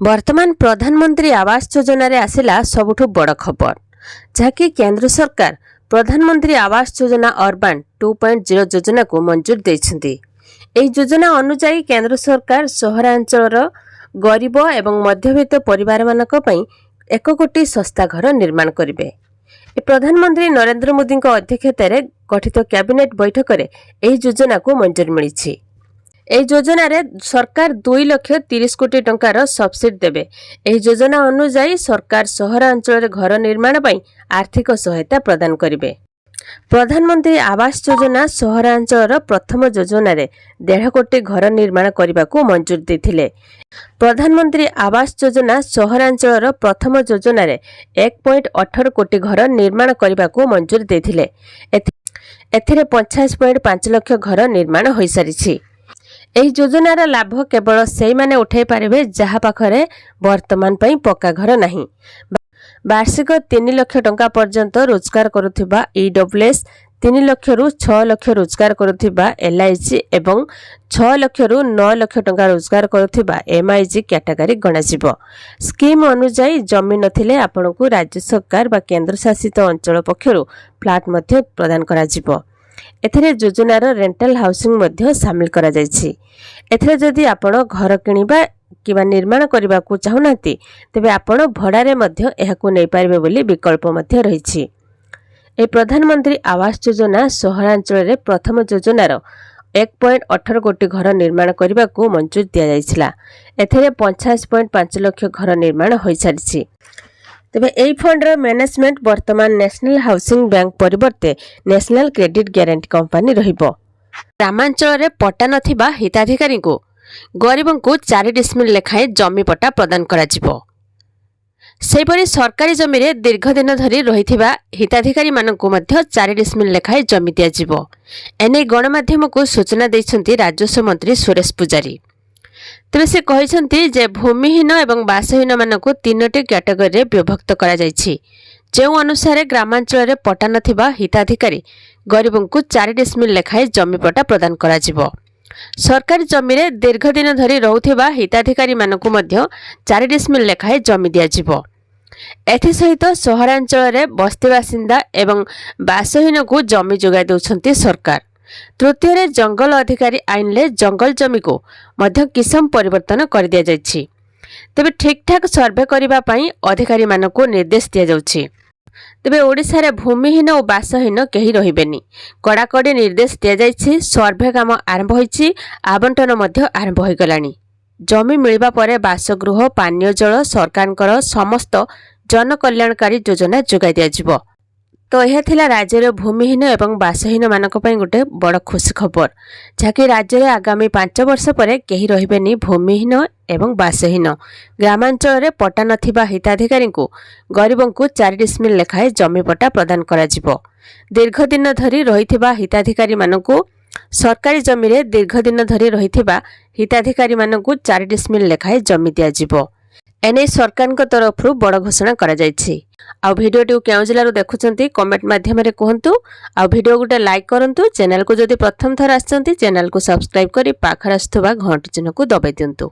वर्तमान प्रधानमंत्री आवास योजना रे आसिला सबुठु बड़ खबर जहाँकि केंद्र सरकार प्रधानमंत्री आवास योजना अर्बान 2.0 योजना को मंजूर देइछन्ती। एही योजना अनुसार केंद्र सरकार सहरांचल गरीब एवं मध्यवित्त परिवार मानक पई 1 कोटी सस्ता घर निर्माण करिवे। प्रधानमंत्री नरेंद्र मोदी अध्यक्षतार गठित कैबिनेट बैठक में एही योजना को मंजूर मिली। एही योजना रे सरकार 2,30,00,000 कोटी टंकार सब्सिडी देबे। एही योजना अनुसार सरकार सहरांचल घर निर्माण पई आर्थिक सहायता प्रदान करिवे। प्रधानमंत्री आवास योजना सहरांचल प्रथम योजना रे 1.5 कोटी घर निर्माण करने को मंजूर देथिले। प्रधानमंत्री आवास योजना सहरांचल प्रथम योजना रे 1.18 कोटी घर निर्माण करने को मंजूर देथिले। एथिरे 50.5 लाख घर निर्माण होई सारिछि। एही योजनार लाभ केवल सेही माने उठाई पारिबे जहा पाखरे वर्तमान पई पक्का घर नाही। वार्षिक 3 लाख टंका पर्यंत रोजगार करुथिबा ईडब्ल्यूएस, 3 लाख रु 6 लाख रोजगार करुथिबा एलआईजी एवं 6 लाख रु 9 लाख टंका रोजगार करुथिबा एमआईजी कैटेगरी गणाजिबो। स्कीम अनुसार जमी नथिले आपनकु राज्य सरकार बा केंद्र शासित अंचल पक्षरु फ्लैट मध्ये प्रदान कराजिबो। एथिरे योजनार रेंटल हाउसिंग मध्ये शामिल करा जायछि। एथिरे जदि आपण घर किनिबा किबा निर्माण करबा को चाहुनांती तेबे आपण भड़ारे मध्ये एहाकु नै पारिबे बोली विकल्प मध्ये रहिछि। ए प्रधानमंत्री आवास योजना सहरांचल रे प्रथम योजनार 1.18 कोटी घर निर्माण करबा को मंजूर दिया जायछिला। एथिरे 50.5 लाख घर निर्माण होई सारिछि। तेबे एई फंडर मैनेजमेंट वर्तमान नेशनल हाउसिंग बैंक परिवर्ते नेशनल क्रेडिट गारंटी कंपनी रहिबो। ग्रामांचल रे पट्टा नथिबा हिताधिकारी को गरीबों को 4 डिसमिल लेखाएं जमी पट्टा प्रदान कराजिबो। सेपरि सरकारी जमी रे दीर्घ दिन धरी रहिथिबा हिताधिकारी मानकु मध्य 4 डिसमिल लेखाएं जमी दियाजिबो। एने गणमाध्यम को सूचना दैछन्ती राजस्व मंत्री सुरेश पुजारी। तेबे से कहिसन्ती जे भूमिहीन एवं बासहीन मानकु 3टी कैटेगरी विभक्त करा जायछि। जे अनुसार ग्रामांचल रे पट्टा नथिबा हिताधिकारी गरीबों को 4 डिसमिल लेखाएं जमी पट्टा प्रदान कराजिबो। सरकारी जमी रे दीर्घ दिन धरी रहुथिबा हिताधिकारी मानकु मध्य 4 डिसमिल लेखाएं जमी दियाजिबो। एथि सहित सहरांचल रे बस्ती बासिंदा एवं बासहीन को जमी जोगाई दउछन्ती सरकार। तृतीय रे जंगल अधिकारी आईन ले जंगल जमी को मध्य किसम परिवर्तन कर दिया जायछि। तेबे ठीक ठाक सर्वे करिबा पई अधिकारी मानकु निर्देश दिया जाउछि। तेबे ओडिसा रे भूमिहीन और बासहीन केही रहिबेनी कड़ाकड़ी निर्देश दिया जायछि। सर्वे काम आरंभ होईछि, आवंटन मध्य आरंभ होई गलानी। जमी मिलिबा परे बासगृह, पानीय जल सरकारकर समस्त जन कल्याणकारी योजना जोगाई दिया जिवो। तो यह थिला राज्य रे भूमिहीन एवं बासहीन मानक पई गोटे बड़ खुशी खबर जहाँकि राज्य रे आगामी 5 वर्ष परे केही रहिबेनी भूमिहीन एवं बासहीन। ग्रामांचल रे पट्टा नथिबा हिताधिकारी को गरीबों को 4 डिसमिल लेखाएं जमी पट्टा प्रदान करा जिवो। दीर्घ दिन धरी रहिथिबा हिताधिकारी मानकु सरकारी जमी रे दीर्घ दिन धरी रहिथिबा हिताधिकारी मानकु 4 डिसमिल लेखाएं जमी दिया जिवो। एने सरकार तरफ बड़ घोषणा करा जायछि। आ वीडियो केउ जिल्ला देखुचंती कमेंट माध्यम रे कहंतु। आ वीडियो गुटे लाइक करंतु। चैनल को जदि प्रथम थर आछंती चैनल को सब्सक्राइब करी पाखर आस्थुबा घंटी चिन्ह को दबाई दियंतु।